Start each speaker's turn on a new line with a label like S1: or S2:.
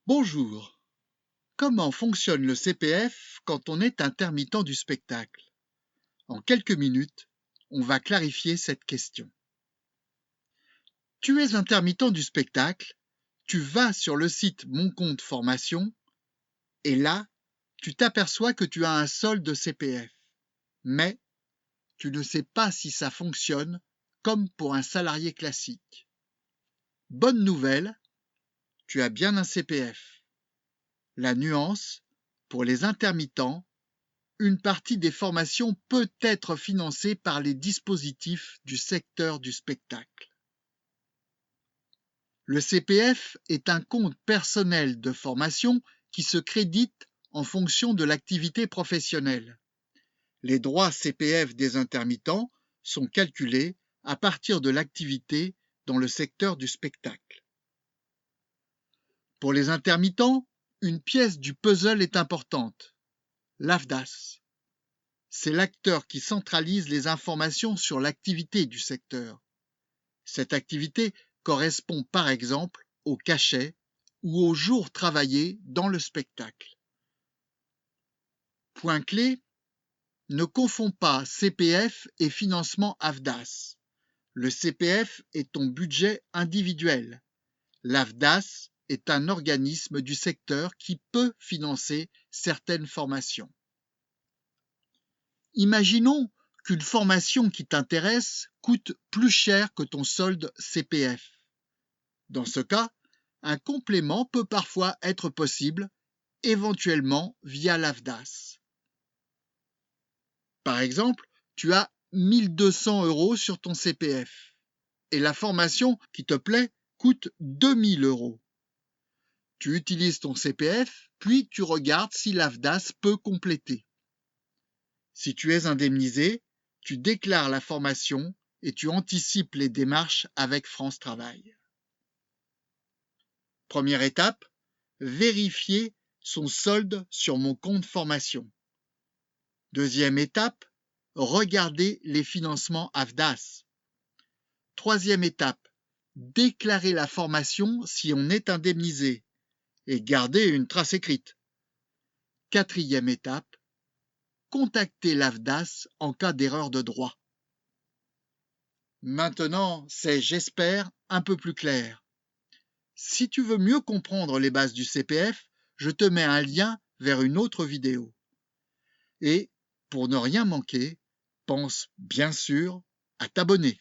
S1: Bonjour. Comment fonctionne le CPF quand on est intermittent du spectacle? En quelques minutes, on va clarifier cette question. Tu es intermittent du spectacle, tu vas sur le site Mon compte formation et là, tu t'aperçois que tu as un solde CPF. Mais tu ne sais pas si ça fonctionne comme pour un salarié classique. Bonne nouvelle, tu as bien un CPF. La nuance, pour les intermittents, une partie des formations peut être financée par les dispositifs du secteur du spectacle. Le CPF est un compte personnel de formation qui se crédite en fonction de l'activité professionnelle. Les droits CPF des intermittents sont calculés à partir de l'activité dans le secteur du spectacle. Pour les intermittents, une pièce du puzzle est importante, l'AFDAS. C'est l'acteur qui centralise les informations sur l'activité du secteur. Cette activité correspond par exemple au cachet ou aux jours travaillés dans le spectacle. Point clé, ne confonds pas CPF et financement AFDAS. Le CPF est ton budget individuel. L'AFDAS est un organisme du secteur qui peut financer certaines formations. Imaginons qu'une formation qui t'intéresse coûte plus cher que ton solde CPF. Dans ce cas, un complément peut parfois être possible, éventuellement via l'AFDAS. Par exemple, tu as 1 200 € sur ton CPF et la formation qui te plaît coûte 2 000 €. Tu utilises ton CPF, puis tu regardes si l'AFDAS peut compléter. Si tu es indemnisé, tu déclares la formation et tu anticipes les démarches avec France Travail. Première étape, vérifier son solde sur mon compte formation. Deuxième étape, regarder les financements AFDAS. Troisième étape, déclarer la formation si on est indemnisé et garder une trace écrite. Quatrième étape, contacter l'AFDAS en cas d'erreur de droit. Maintenant, c'est, j'espère, un peu plus clair. Si tu veux mieux comprendre les bases du CPF, je te mets un lien vers une autre vidéo. Et, pour ne rien manquer, pense bien sûr à t'abonner.